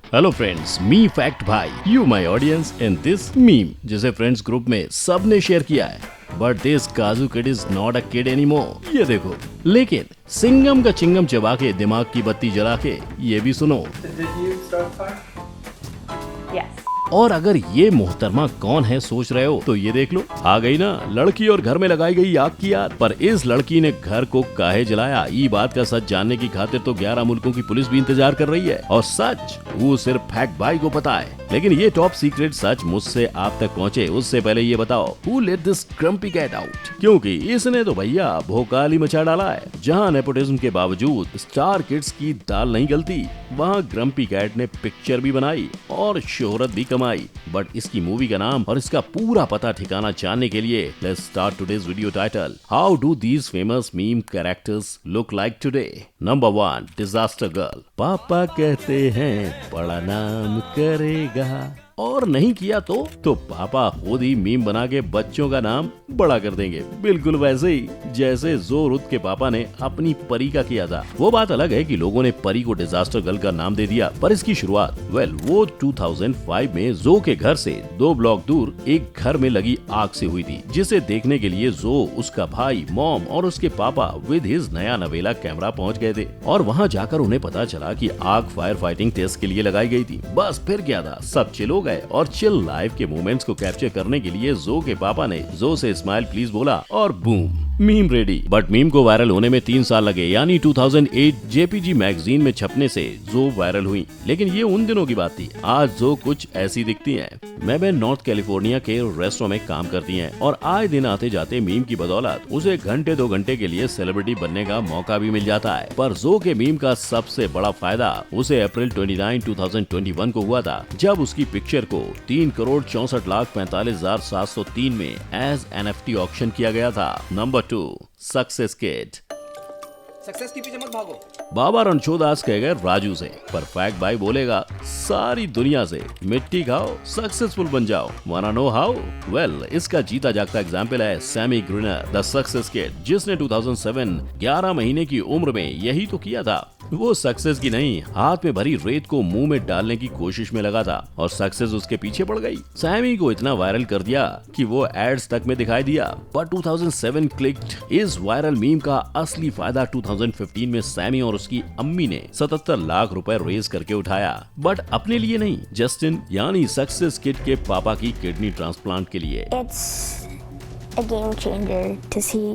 Hello friends, मी fact भाई, you my audience in this meme, जिसे friends group में सबने शेयर किया है। बट दिस काजू kid is not a kid anymore. ये देखो, लेकिन सिंगम का चिंगम चबा के दिमाग की बत्ती जला के ये भी सुनो। Yes. और अगर ये मोहतरमा कौन है सोच रहे हो तो ये देख लो, आ गई ना लड़की और घर में लगाई गई आग की याद। पर इस लड़की ने घर को काहे जलाया, ये बात का सच जानने की खातिर तो 11 मुल्कों की पुलिस भी इंतजार कर रही है। और सच वो सिर्फ फैक्ट भाई को पता है। लेकिन ये टॉप सीक्रेट सच मुझसे आप तक पहुँचे उससे पहले ये बताओ, who let this grumpy cat out? क्योंकि इसने तो भैया भोकाली मचा डाला है। जहाँ नेपोटिज्म के बावजूद स्टार किड्स की दाल नहीं गलती, वहाँ ग्रम्पी कैट ने पिक्चर भी बनाई और शोहरत भी कमाई। बट इसकी मूवी का नाम और इसका पूरा पता ठिकाना जानने के लिए let's start today's video title. How do these famous meme characters look like today? Number 1, disaster girl. पापा कहते हैं बड़ा नाम करेगा, और नहीं किया तो पापा खुद ही मीम बना के बच्चों का नाम बड़ा कर देंगे, बिल्कुल वैसे ही जैसे जोरुद के पापा ने अपनी परी का किया था। वो बात अलग है कि लोगों ने परी को डिजास्टर गर्ल का नाम दे दिया, पर इसकी शुरुआत वो 2005 में जो के घर से 2 ब्लॉक दूर एक घर में लगी आग से हुई थी, जिसे देखने के लिए जो, उसका भाई, मॉम और उसके पापा विद हिज नया नवेला कैमरा पहुंच गए थे। और वहां जाकर उन्हें पता चला कि आग फायर फाइटिंग टेस्ट के लिए लगाई गई थी। बस फिर क्या था, सब चिल गए और चिल लाइव के मोमेंट्स को कैप्चर करने के लिए जो के पापा ने जो से स्माइल प्लीज बोला और boom, meme ready. But meme को वायरल होने में 3 साल लगे, यानी 2008 जेपीजी मैगजीन में छपने से जो वायरल हुई। लेकिन ये उन दिनों की बात थी, आज जो कुछ ऐसी दिखती हैं। मैं नॉर्थ कैलिफोर्निया के रेस्टोरेंट में काम करती हैं और आए दिन आते जाते मीम की बदौलत उसे घंटे 2 घंटे के लिए सेलिब्रिटी बनने का मौका भी मिल जाता है। पर जो के मीम का सबसे बड़ा फायदा उसे अप्रैल 29, 2021 को हुआ था, जब उसकी पिक्चर को 3,64,45,703 में एज NFT ऑक्शन किया गया था। Number 2, success kid. सक्सेस के पीछे मत भागो। बाबा रणछोदास कह गए राजू से, पर फैक्ट भाई बोलेगा सारी दुनिया से मिट्टी खाओ, सक्सेसफुल बन जाओ। वाना नो हाउ? वेल, इसका जीता जागता एग्जाम्पल है Sammy Griner, the success kid, जिसने 2007 11 महीने की उम्र में यही तो किया था। वो सक्सेस की नहीं, हाथ में भरी रेत को मुंह में डालने की कोशिश में लगा था और सक्सेस उसके पीछे पड़ गई। सैमी को इतना वायरल कर दिया कि वो एड्स तक में दिखाई दिया। पर 2007 क्लिक्ड इस वायरल मीम का असली फायदा 2015 में सैमी और उसकी अम्मी ने 77 लाख रुपए रेज करके उठाया। बट अपने लिए नहीं, जस्टिन यानी सक्सेस किड के पापा की किडनी ट्रांसप्लांट के लिए। A game changer to see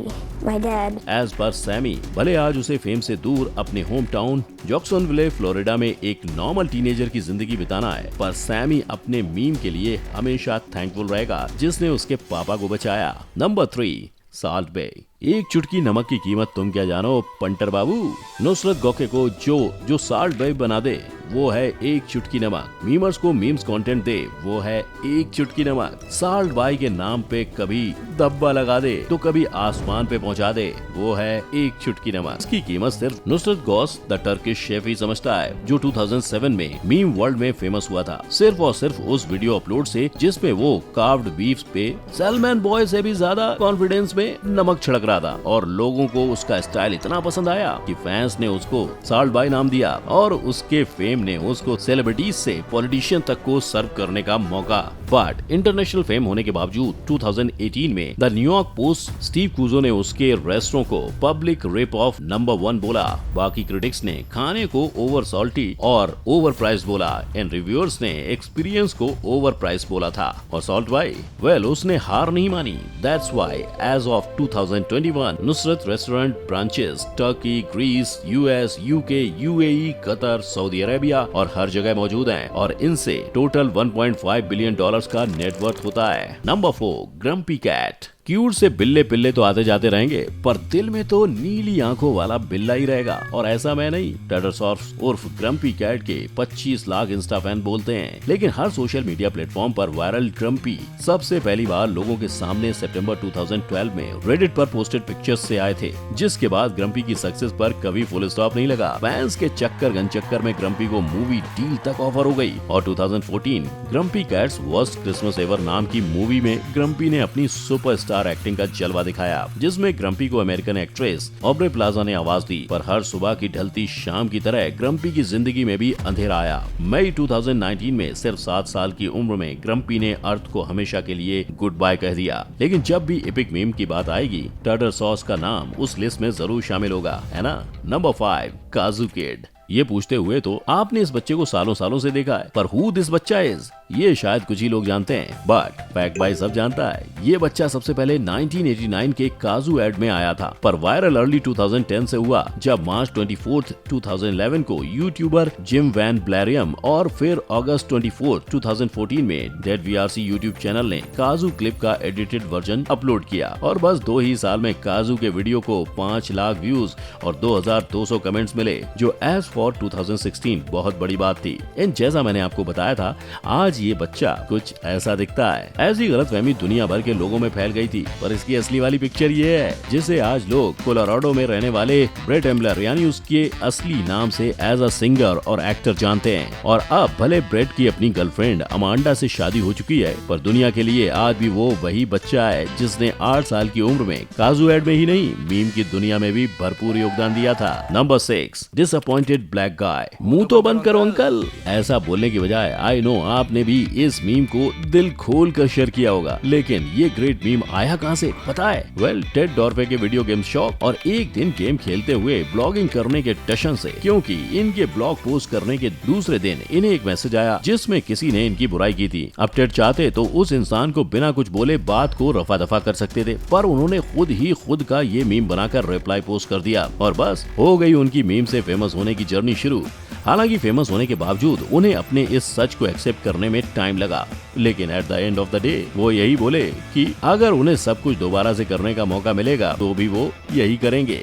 my dad. As per Sammy, भले आज उसे फेम से दूर अपने होम टाउन जैक्सनविले फ्लोरिडा में एक नॉर्मल टीनेजर की जिंदगी बिताना है, पर सैमी अपने मीम के लिए हमेशा थैंकफुल रहेगा जिसने उसके पापा को बचाया। नंबर 3, साल्ट बे। एक चुटकी नमक की कीमत तुम क्या जानो पंटर बाबू? नुसरत गोके को जो साल्ट बे बना दे वो है एक चुटकी नमक। मीमर्स को मीम्स कंटेंट दे वो है एक चुटकी नमक। साल्ट बाई के नाम पे कभी दब्बा लगा दे तो कभी आसमान पे पहुंचा दे वो है एक चुटकी नमक। इसकी कीमत सिर्फ Nusret Gokce the Turkish chef ही समझता है, जो 2007 में मीम वर्ल्ड में फेमस हुआ था, सिर्फ और सिर्फ उस वीडियो अपलोड से जिसमें वो कार्व्ड बीफ पे सैलमन बॉय से भी ज्यादा कॉन्फिडेंस में नमक छिड़क रहा था। और लोगों को उसका स्टाइल इतना पसंद आया कि फैंस ने उसको साल्ट बाई नाम दिया और उसके फेम ने उसको सेलिब्रिटीज से पॉलिटिशियन तक को सर्व करने का मौका। बट इंटरनेशनल फेम होने के बावजूद 2018 में द न्यूयॉर्क पोस्ट स्टीव कुजो ने उसके रेस्टोरेंट को पब्लिक रिप ऑफ नंबर 1 बोला। बाकी क्रिटिक्स ने खाने को ओवर सॉल्टी और ओवर प्राइस बोला एंड रिव्यूअर्स ने एक्सपीरियंस को ओवर प्राइस बोला था। और सॉल्ट बाई, वेल, उसने हार नहीं मानी। That's why as of 2021 Nusret restaurant branches Turkey, Greece, US, UK, UAE, Qatar, Saudi Arabia और हर जगह मौजूद हैं और इनसे टोटल $1.5 बिलियन का नेटवर्थ होता है। Number 4, grumpy cat. क्यूट से बिल्ले पिल्ले तो आते जाते रहेंगे, पर दिल में तो नीली आंखों वाला बिल्ला ही रहेगा। और ऐसा मैं नहीं, टैटरसॉर्फ उर्फ ग्रम्पी कैट के 25 लाख इंस्टा फैन बोलते हैं। लेकिन हर सोशल मीडिया प्लेटफॉर्म पर वायरल ग्रम्पी सबसे पहली बार लोगों के सामने सितंबर 2012 में रेडिट पर पोस्टेड पिक्चर्स से आए थे, जिसके बाद ग्रम्पी की सक्सेस पर कभी फुल स्टॉप नहीं लगा। फैंस के चक्कर में ग्रम्पी को मूवी डील तक ऑफर हो गई और 2014 grumpy cats worst Christmas ever नाम की मूवी में ग्रम्पी ने अपनी सुपरस्टार स्टार एक्टिंग का जलवा दिखाया, जिसमें ग्रम्पी को अमेरिकन एक्ट्रेस ऑब्रे प्लाजा ने आवाज दी। पर हर सुबह की ढलती शाम की तरह ग्रम्पी की जिंदगी में भी अंधेरा आया। मई 2019 में सिर्फ 7 साल की उम्र में ग्रम्पी ने अर्थ को हमेशा के लिए गुड बाय कह दिया। लेकिन जब भी एपिक मीम की बात आएगी, टार्टर सॉस का नाम उस लिस्ट में जरूर शामिल होगा, है ना। नंबर 5, काजू किड। ये पूछते हुए तो आपने इस बच्चे को सालों सालों से देखा है, पर हु दिस बच्चा इज, ये शायद कुछ ही लोग जानते हैं, बट फैक्ट बाय सब जानता है। ये बच्चा सबसे पहले 1989 के काजू एड में आया था, पर वायरल अर्ली 2010 से हुआ, जब मार्च 24, 2011 को यूट्यूबर जिम वैन ब्लैरियम और फिर अगस्त 24, 2014 में डेड वीआरसी यूट्यूब चैनल ने काजू क्लिप का एडिटेड वर्जन अपलोड किया और बस 2 ही साल में काजू के वीडियो को 5 लाख व्यूज और 2200 कमेंट्स मिले, जो एज फॉर 2016 बहुत बड़ी बात थी। एंड जैसा मैंने आपको बताया था, आज ये बच्चा कुछ ऐसा दिखता है। ऐसी गलतफहमी दुनिया भर के लोगों में फैल गई थी, पर इसकी असली वाली पिक्चर ये है, जिसे आज लोग कोलोराडो में रहने वाले ब्रेट एम्बलर यानी उसके असली नाम से एज अ सिंगर और एक्टर जानते हैं। और अब भले ब्रेट की अपनी गर्लफ्रेंड अमांडा से शादी हो चुकी है, पर दुनिया के लिए आज भी वो वही बच्चा है जिसने 8 साल की उम्र में काजू एड में ही नहीं, मीम की दुनिया में भी भरपूर योगदान दिया था। Number 6, disappointed black guy. मुंह तो बंद करो अंकल, ऐसा बोलने की बजाय आई नो आपने भी इस मीम को दिल खोल कर शेयर किया होगा, लेकिन ये ग्रेट मीम आया कहां से पता है? वेल, टेड डॉर्फे के वीडियो गेम शौक और एक दिन गेम खेलते हुए ब्लॉगिंग करने के टशन से, क्योंकि इनके ब्लॉग पोस्ट करने के दूसरे दिन इन्हें एक मैसेज आया जिसमें किसी ने इनकी बुराई की थी। अब टेड चाहते तो उस इंसान को बिना कुछ बोले बात को रफा दफा कर सकते थे, पर उन्होंने खुद ही खुद का ये मीम बनाकर रिप्लाई पोस्ट कर दिया और बस हो गई उनकी मीम से फेमस होने की जर्नी शुरू। हालांकि फेमस होने के बावजूद उन्हें अपने इस सच को एक्सेप्ट करने में टाइम लगा, लेकिन at the end of the day वो यही बोले कि अगर उन्हें सब कुछ दोबारा से करने का मौका मिलेगा तो भी वो यही करेंगे।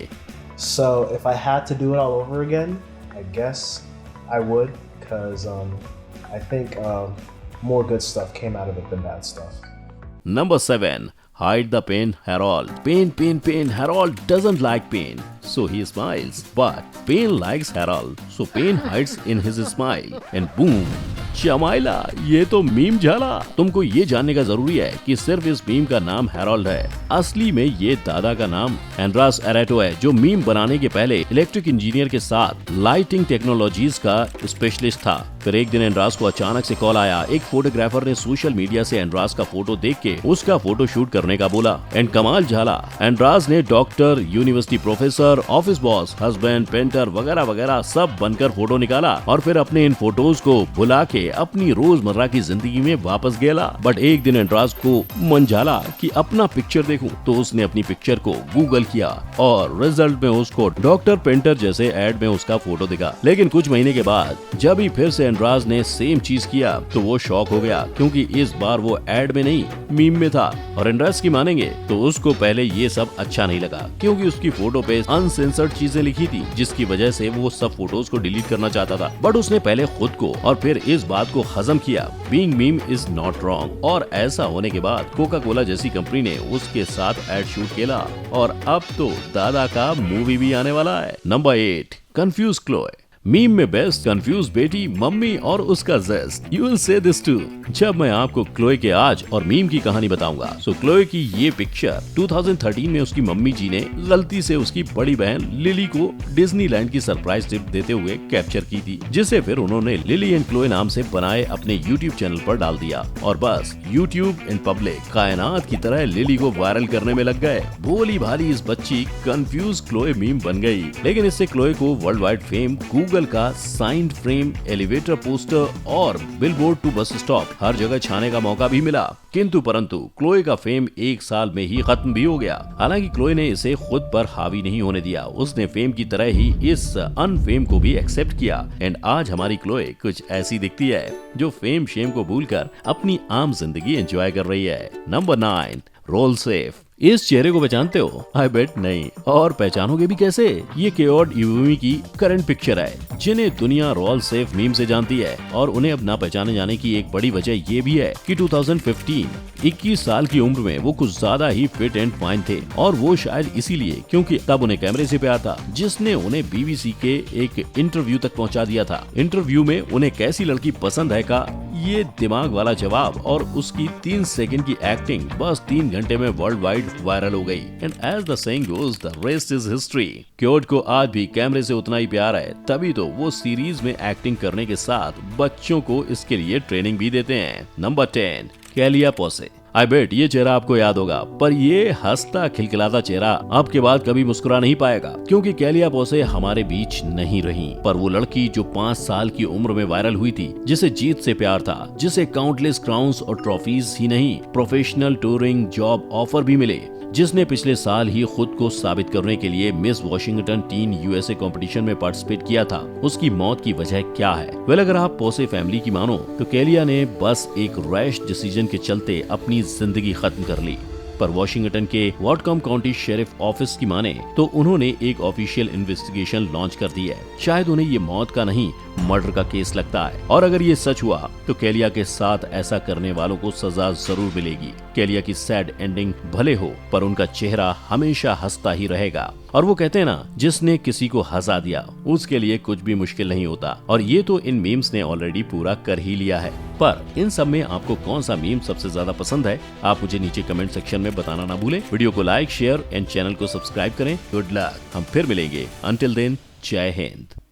So if I had to do it all over again, I guess I would, because I think more good stuff came out of it than bad stuff. Number 7, hide the pain, Harold. Pain, pain, pain. Harold doesn't like pain, so he smiles. But pain likes Harold, so pain hides in his smile. And boom, Shamaila, ये तो meme झाला। तुमको ये जानने का जरूरी है कि सिर्फ इस मीम का नाम हैरोल्ड है, असली में ये दादा का नाम एंड्रास एरेटो है, जो मीम बनाने के पहले इलेक्ट्रिक इंजीनियर के साथ लाइटिंग टेक्नोलॉजीज का स्पेशलिस्ट था। फिर एक दिन एंड्रास को अचानक से कॉल आया। एक फोटोग्राफर ने सोशल मीडिया से एंड्रास का फोटो देख के उसका फोटो शूट करने का बोला। एंड कमाल झाला, एंड्रास ने doctor, university professor, office boss, husband, painter वगैरह वगैरह सब बनकर फोटो निकाला और फिर अपने इन फोटोज को भुला के अपनी रोजमर्रा की जिंदगी में वापस गेला। बट एक दिन एंड्रास को मन झाला कि अपना पिक्चर देखूं, तो उसने अपनी पिक्चर को गूगल किया और रिजल्ट में उसको डॉक्टर पेंटर जैसे एड में उसका फोटो दिखा। लेकिन कुछ महीने के बाद जब ही फिर से एंड्रास ने सेम चीज किया तो वो शॉक हो गया, क्योंकि इस बार वो एड में नहीं मीम में था। और एंड्रास की मानेंगे तो उसको पहले ये सब अच्छा नहीं लगा, क्योंकि उसकी फोटो पे अनसेंसर्ड चीजें लिखी थी, जिसकी वजह से वो सब फोटोज को डिलीट करना चाहता था। बट उसने पहले खुद को और फिर इस बात को हजम किया, being meme is not wrong. और ऐसा होने के बाद कोका कोला जैसी कंपनी ने उसके साथ एड शूट किया और अब तो दादा का मूवी भी आने वाला है। Number 8, confuse Chloe. मीम में बेस्ट कंफ्यूज बेटी, मम्मी और उसका jest. You will say this too जब मैं आपको क्लोए के आज और मीम की कहानी बताऊंगा। सो क्लोए की ये पिक्चर 2013 में उसकी मम्मी जी ने गलती से उसकी बड़ी बहन लिली को डिज्नीलैंड की सरप्राइज टिप देते हुए कैप्चर की थी, जिसे फिर उन्होंने लिली एंड क्लोए नाम से बनाए अपने यूट्यूब चैनल पर डाल दिया। और बस यूट्यूब इन पब्लिक कायनात की तरह लिली को वायरल करने में लग गए। भोली भाली इस बच्ची कंफ्यूज क्लोए मीम बन गई। लेकिन इससे क्लोए को वर्ल्ड वाइड फेम, गूगल का साइंड फ्रेम, एलिवेटर पोस्टर और बिलबोर्ड टू बस स्टॉप हर जगह छाने का मौका भी मिला। किंतु परंतु क्लोए का फेम 1 साल में ही खत्म भी हो गया। हालांकि क्लोए ने इसे खुद पर हावी नहीं होने दिया, उसने फेम की तरह ही इस अनफेम को भी एक्सेप्ट किया। एंड आज हमारी क्लोए कुछ ऐसी दिखती है, जो फेम शेम को भूलकर अपनी आम जिंदगी एंजॉय कर रही है। Number 9, Roll Safe. इस चेहरे को पहचानते हो? आई बेट नहीं, और पहचानोगे भी कैसे? ये केओड इवुमी की करंट पिक्चर है, जिन्हें दुनिया रोल सेफ मीम से जानती है। और उन्हें अब ना पहचाने जाने की एक बड़ी वजह ये भी है कि 2015 21 साल की उम्र में वो कुछ ज्यादा ही फिट एंड फाइन थे, और वो शायद इसीलिए क्योंकि तब उन्हें कैमरे से प्यार था, जिसने उन्हें BBC के एक इंटरव्यू तक पहुंचा दिया था। इंटरव्यू में उन्हें कैसी लड़की पसंद है का ये दिमाग वाला जवाब और उसकी 3 सेकंड की एक्टिंग बस 3 घंटे में वर्ल्ड वाइड वायरल हो गई। And as the saying goes, the rest is history. क्योट को आज भी कैमरे से उतना ही प्यार है, तभी तो वो सीरीज में एक्टिंग करने के साथ बच्चों को इसके लिए ट्रेनिंग भी देते हैं। नंबर 10, कैलिया पोसे। आई बेट ये चेहरा आपको याद होगा, पर ये हंसता खिलखिलाता चेहरा आपके बाद कभी मुस्कुरा नहीं पाएगा, क्योंकि कैलिया पोसे हमारे बीच नहीं रही। पर वो लड़की जो 5 साल की उम्र में वायरल हुई थी, जिसे जीत से प्यार था, जिसे काउंटलेस क्राउन्स और ट्रॉफीज ही नहीं, प्रोफेशनल टूरिंग जॉब ऑफर भी मिले, जिसने पिछले साल ही खुद को साबित करने के लिए miss Washington tin USA competition में पार्टिसिपेट किया था, उसकी मौत की वजह क्या है? वेल, अगर आप पोसे फैमिली की मानो तो कैलिया ने बस एक रैश डिसीजन के चलते अपनी जिंदगी खत्म कर ली। पर वॉशिंगटन के वॉटकॉम काउंटी शेरिफ ऑफिस की माने तो उन्होंने एक ऑफिशियल इन्वेस्टिगेशन लॉन्च कर दी है। शायद उन्हें ये मौत का नहीं, मर्डर का केस लगता है। और अगर ये सच हुआ तो कैलिया के साथ ऐसा करने वालों को सजा जरूर मिलेगी। कैलिया की सैड एंडिंग भले हो, पर उनका चेहरा हमेशा हंसता ही रहेगा। और वो कहते हैं ना, जिसने किसी को हंसा दिया उसके लिए कुछ भी मुश्किल नहीं होता। और ये तो इन मीम्स ने ऑलरेडी पूरा कर ही लिया है। पर इन सब में आपको कौन सा मीम सबसे ज्यादा पसंद है, आप मुझे नीचे कमेंट सेक्शन में बताना ना भूलें। वीडियो को लाइक, शेयर एंड चैनल को सब्सक्राइब करें। गुड लक, हम फिर मिलेंगे। अंटिल देन, जय हिंद।